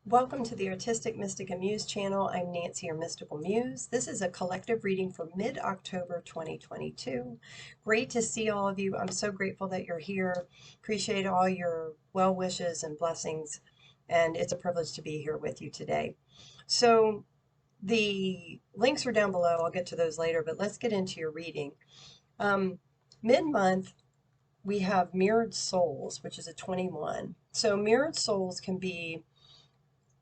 Welcome to the Artistic Mystic Muse channel. I'm Nancy, your Mystical Muse. This is a collective reading for mid-October 2022. Great to see all of you. I'm so grateful that you're here. Appreciate all your well wishes and blessings, and it's a privilege to be here with you today. So the links are down below. I'll get to those later, but let's get into your reading. Mid-month, we have Mirrored Souls, which is a 21. So Mirrored Souls can be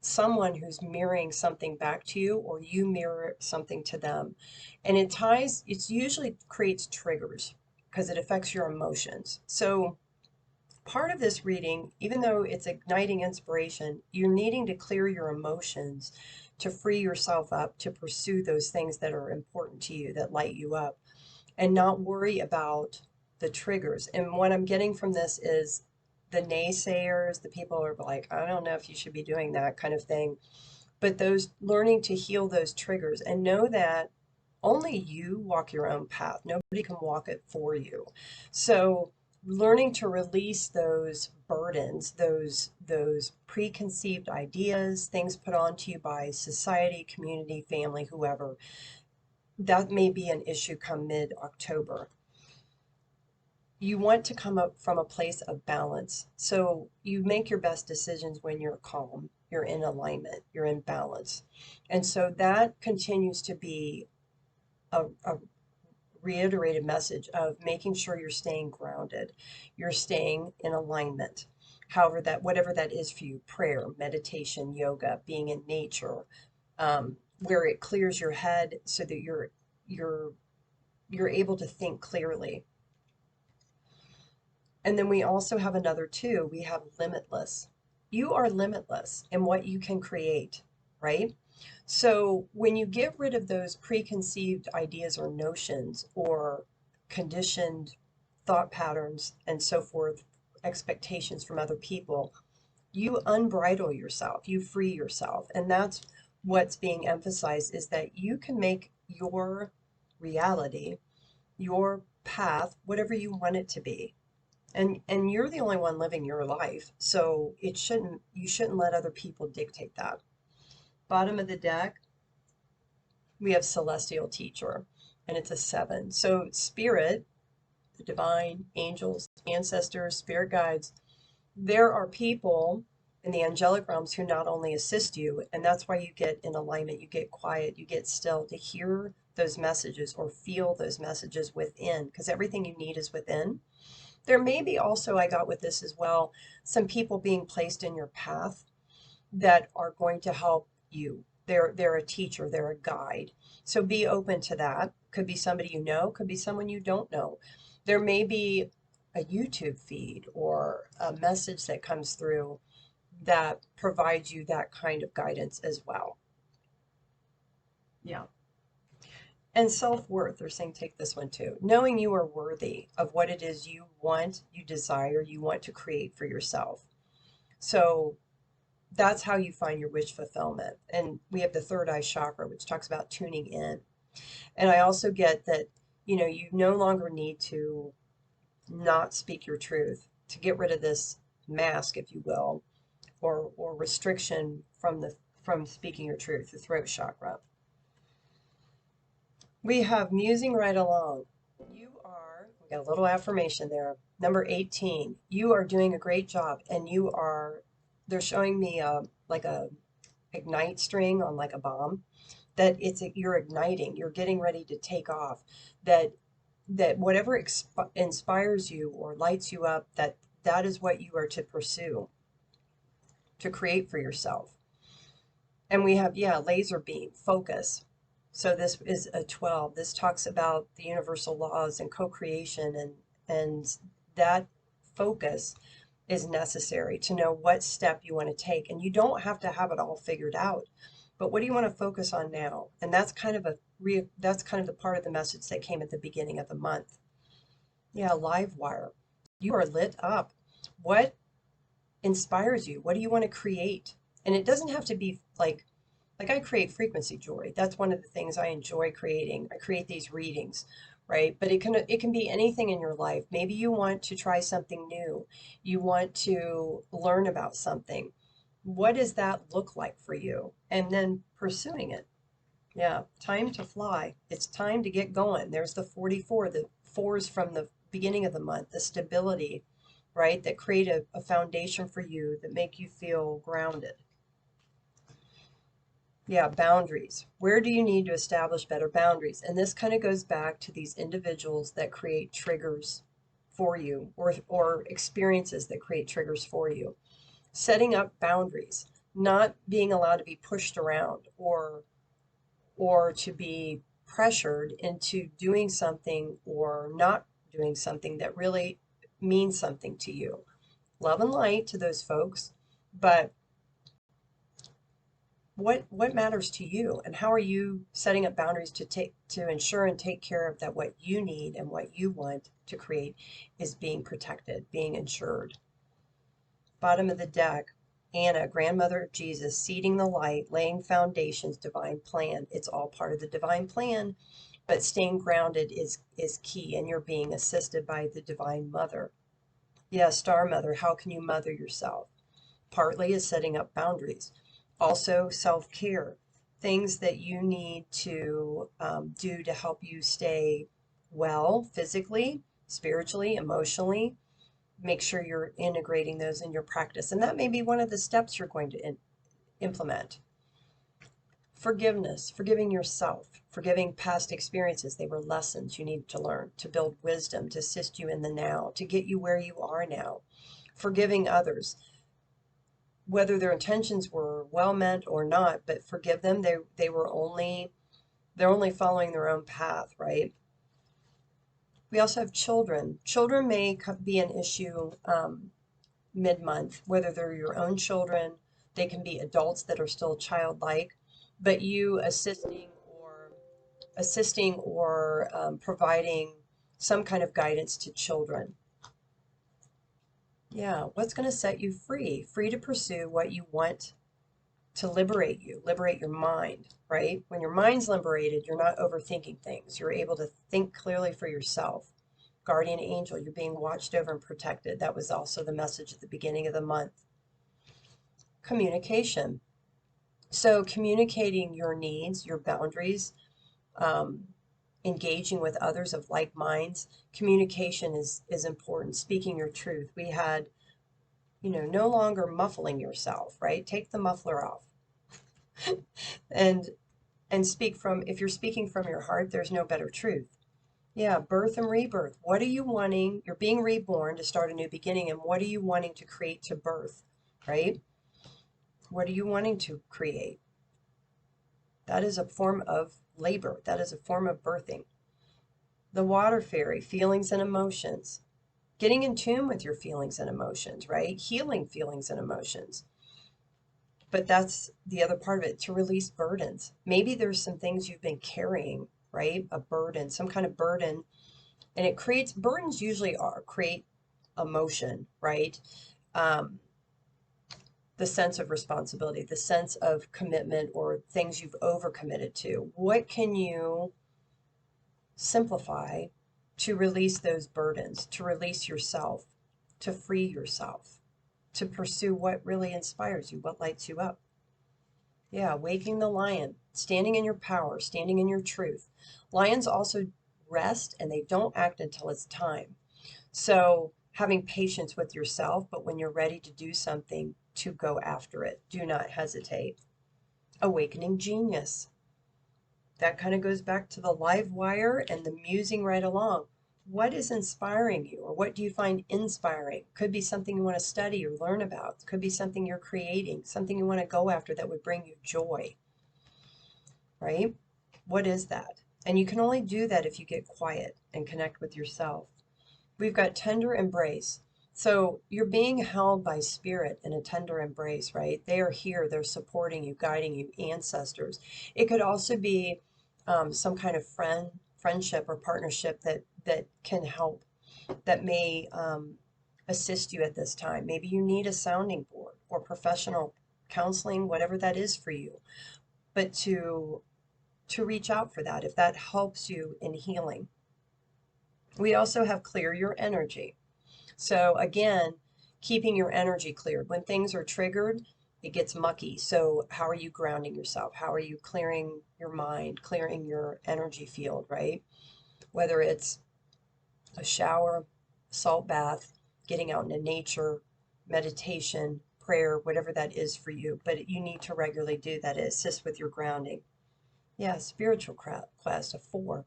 someone who's mirroring something back to you, or you mirror something to them. And it usually creates triggers because it affects your emotions. So part of this reading, even though it's igniting inspiration, you're needing to clear your emotions to free yourself up to pursue those things that are important to you, that light you up, and not worry about the triggers. And what I'm getting from this is the naysayers, the people are like, I don't know if you should be doing that kind of thing. But those learning to heal those triggers and know that only you walk your own path. Nobody can walk it for you. So learning to release those burdens, those preconceived ideas, things put onto you by society, community, family, whoever, that may be an issue come mid-October. You want to come up from a place of balance. So you make your best decisions when you're calm, you're in alignment, you're in balance. And so that continues to be a reiterated message of making sure you're staying grounded, you're staying in alignment. However, whatever that is for you, prayer, meditation, yoga, being in nature, where it clears your head so that you're able to think clearly. And then we also have another two. We have limitless. You are limitless in what you can create, right? So when you get rid of those preconceived ideas or notions or conditioned thought patterns and so forth, expectations from other people, you unbridle yourself, you free yourself. And that's what's being emphasized, is that you can make your reality, your path, whatever you want it to be. And you're the only one living your life, so you shouldn't let other people dictate that. Bottom of the deck, we have Celestial Teacher, and it's a 7. So spirit, the divine, angels, ancestors, spirit guides, there are people in the angelic realms who not only assist you, and that's why you get in alignment, you get quiet, you get still to hear those messages or feel those messages within, because everything you need is within. There may be also, I got with this as well, some people being placed in your path that are going to help you. They're a teacher, they're a guide. So be open to that. Could be somebody you know, could be someone you don't know. There may be a YouTube feed or a message that comes through that provides you that kind of guidance as well. Yeah. And self-worth, they're saying take this one too. Knowing you are worthy of what it is you want, you desire, you want to create for yourself. So that's how you find your wish fulfillment. And we have the third eye chakra, which talks about tuning in. And I also get that, you no longer need to not speak your truth, to get rid of this mask, if you will, or restriction from speaking your truth, the throat chakra. We have musing right along. We got a little affirmation there. Number 18, you are doing a great job, and they're showing me like a ignite string on like a bomb, that you're igniting, you're getting ready to take off, that whatever inspires you or lights you up, that is what you are to pursue, to create for yourself. And we have, laser beam, focus. So this is a 12. This talks about the universal laws and co-creation, and that focus is necessary to know what step you want to take. And you don't have to have it all figured out, but what do you want to focus on now? And that's kind of the part of the message that came at the beginning of the month. Yeah, live wire. You are lit up. What inspires you? What do you want to create? And it doesn't have to be like I create frequency jewelry. That's one of the things I enjoy creating. I create these readings, right? But it can be anything in your life. Maybe you want to try something new. You want to learn about something. What does that look like for you? And then pursuing it. Yeah, time to fly. It's time to get going. There's the 44, the fours from the beginning of the month, the stability, right? That create a foundation for you that make you feel grounded. Yeah, boundaries. Where do you need to establish better boundaries? And this kind of goes back to these individuals that create triggers for you, or experiences that create triggers for you. Setting up boundaries, not being allowed to be pushed around or to be pressured into doing something or not doing something that really means something to you. Love and light to those folks, but what matters to you, and how are you setting up boundaries to ensure and take care of that what you need and what you want to create is being protected, being ensured. Bottom of the deck, Anna, grandmother of Jesus, seeding the light, laying foundations, divine plan. It's all part of the divine plan, but staying grounded is key, and you're being assisted by the divine mother. Yeah, star mother, how can you mother yourself? Partly is setting up boundaries. Also, self-care, things that you need to do to help you stay well physically, spiritually, emotionally. Make sure you're integrating those in your practice. And that may be one of the steps you're going to implement. Forgiveness, forgiving yourself, forgiving past experiences. They were lessons you need to learn to build wisdom, to assist you in the now, to get you where you are now. Forgiving others, whether their intentions were well meant or not, but forgive them. They're only following their own path, right? We also have children. Children may be an issue mid-month, whether they're your own children, they can be adults that are still childlike, but you assisting or providing some kind of guidance to children. Yeah, what's going to set you free? Free to pursue what you want to liberate you, liberate your mind, right? When your mind's liberated, you're not overthinking things. You're able to think clearly for yourself. Guardian angel, you're being watched over and protected. That was also the message at the beginning of the month. Communication. So communicating your needs, your boundaries, um, engaging with others of like minds. Communication is important. Speaking your truth. We had, no longer muffling yourself, right? Take the muffler off and speak from, if you're speaking from your heart, there's no better truth. Yeah, birth and rebirth. What are you wanting? You're being reborn to start a new beginning, and what are you wanting to create to birth, right? What are you wanting to create? That is a form of labor. That is a form of birthing. The water fairy, feelings and emotions. Getting in tune with your feelings and emotions, right? Healing feelings and emotions. But that's the other part of it, to release burdens. Maybe there's some things you've been carrying, right? A burden, some kind of burden. And it creates, burdens usually create emotion, right? Um, the sense of responsibility, the sense of commitment, or things you've overcommitted to. What can you simplify to release those burdens, to release yourself, to free yourself, to pursue what really inspires you, what lights you up? Yeah, waking the lion, standing in your power, standing in your truth. Lions also rest and they don't act until it's time. So having patience with yourself, but when you're ready to do something, to go after it. Do not hesitate. Awakening genius. That kind of goes back to the live wire and the musing right along. What is inspiring you, or what do you find inspiring? Could be something you want to study or learn about. Could be something you're creating, something you want to go after that would bring you joy, right? What is that? And you can only do that if you get quiet and connect with yourself. We've got tender embrace. So you're being held by spirit in a tender embrace, right? They are here. They're supporting you, guiding you, ancestors. It could also be some kind of friendship or partnership that can help, that may assist you at this time. Maybe you need a sounding board or professional counseling, whatever that is for you. But to reach out for that if that helps you in healing. We also have clear your energy. So again, keeping your energy cleared. When things are triggered, it gets mucky. So how are you grounding yourself? How are you clearing your mind, clearing your energy field, right? Whether it's a shower, salt bath, getting out into nature, meditation, prayer, whatever that is for you. But you need to regularly do that. It assists with your grounding. Yeah, spiritual quest, a 4.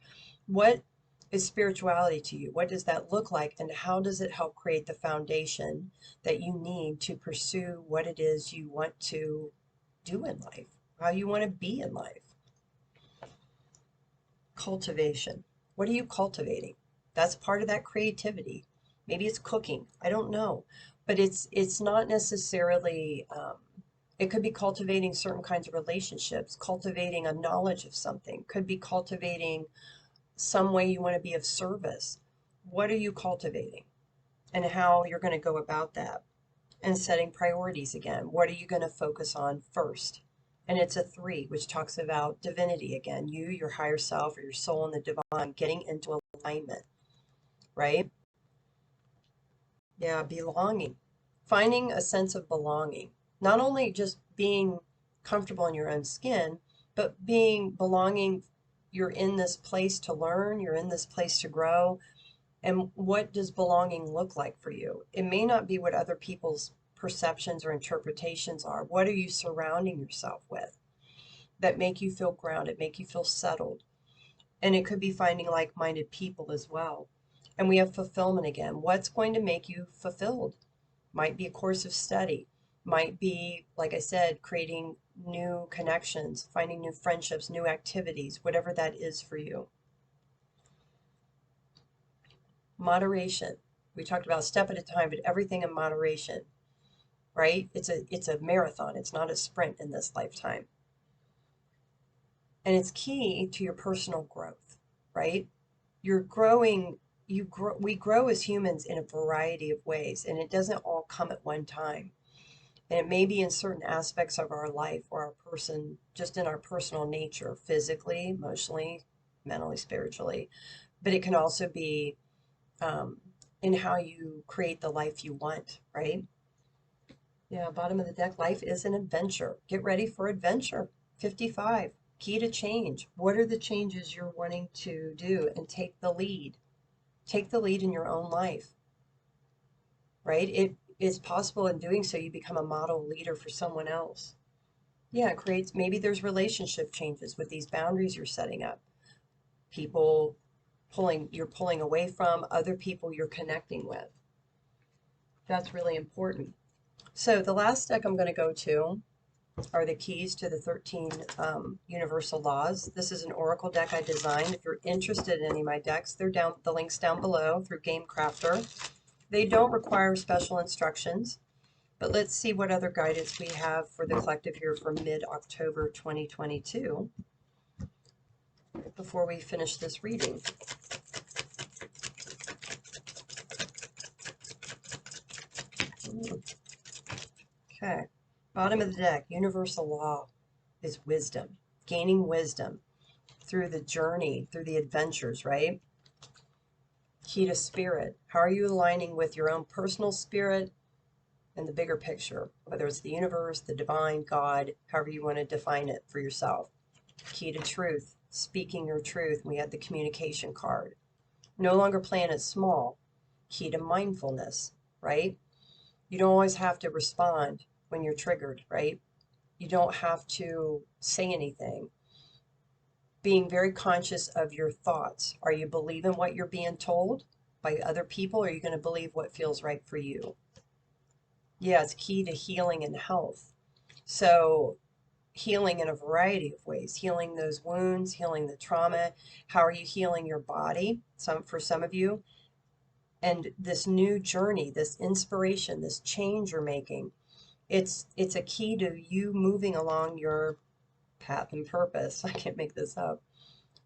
What is spirituality to you? What does that look like? And how does it help create the foundation that you need to pursue what it is you want to do in life, how you want to be in life? Cultivation. What are you cultivating? That's part of that creativity. Maybe it's cooking. I don't know. But it's not necessarily, it could be cultivating certain kinds of relationships, cultivating a knowledge of something, could be cultivating some way you want to be of service. What are you cultivating and how you're going to go about that? And setting priorities again. What are you going to focus on first? And it's a 3, which talks about divinity again. You, your higher self, or your soul and the divine, getting into alignment, right? Yeah, belonging. Finding a sense of belonging. Not only just being comfortable in your own skin, but belonging. You're in this place to learn, you're in this place to grow. And what does belonging look like for you? It may not be what other people's perceptions or interpretations are. What are you surrounding yourself with that make you feel grounded, make you feel settled? And it could be finding like-minded people as well. And we have fulfillment again. What's going to make you fulfilled? Might be a course of study, might be, like I said, creating new connections, finding new friendships, new activities, whatever that is for you. Moderation. We talked about a step at a time, but everything in moderation, right? It's a marathon. It's not a sprint in this lifetime. And it's key to your personal growth, right? You're growing, we grow as humans in a variety of ways, and it doesn't all come at one time. And it may be in certain aspects of our life or our person, just in our personal nature, physically, emotionally, mentally, spiritually. But it can also be in how you create the life you want, right? Yeah, bottom of the deck, life is an adventure. Get ready for adventure. 55, key to change. What are the changes you're wanting to do? And take the lead. Take the lead in your own life, right? It is possible in doing so you become a model leader for someone else. Yeah, it creates, maybe there's relationship changes with these boundaries you're setting up. People you're pulling away from, other people you're connecting with. That's really important. So the last deck I'm going to go to are the keys to the 13 universal laws. This is an oracle deck I designed. If you're interested in any of my decks, they're down, the links down below through Game Crafter. They don't require special instructions, but let's see what other guidance we have for the collective here for mid-October 2022 before we finish this reading. Okay, bottom of the deck, universal law is wisdom, gaining wisdom through the journey, through the adventures, right? Key to spirit. How are you aligning with your own personal spirit and the bigger picture, whether it's the universe, the divine, God, however you want to define it for yourself. Key to truth, speaking your truth. We had the communication card. No longer playing it small. Key to mindfulness, right? You don't always have to respond when you're triggered, right? You don't have to say anything. Being very conscious of your thoughts. Are you believing what you're being told by other people, or are you going to believe what feels right for you? Yeah, it's key to healing and health. So healing in a variety of ways, healing those wounds, healing the trauma. How are you healing your body? For some of you, and this new journey, this inspiration, this change you're making, it's a key to you moving along your path and purpose. I can't make this up.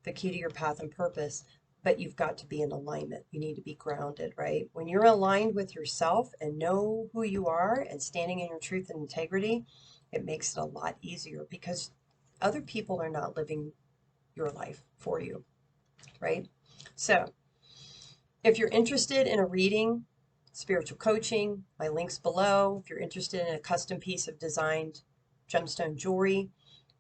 The key to your path and purpose, but you've got to be in alignment. You need to be grounded, right? When you're aligned with yourself and know who you are and standing in your truth and integrity, it makes it a lot easier because other people are not living your life for you, right? So if you're interested in a reading, spiritual coaching, my links below. If you're interested in a custom piece of designed gemstone jewelry,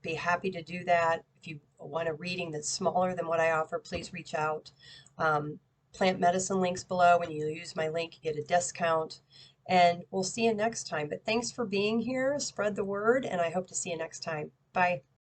be happy to do that. If you want a reading that's smaller than what I offer, please reach out. Plant medicine links below. When you use my link, you get a discount. And we'll see you next time. But thanks for being here. Spread the word, and I hope to see you next time. Bye.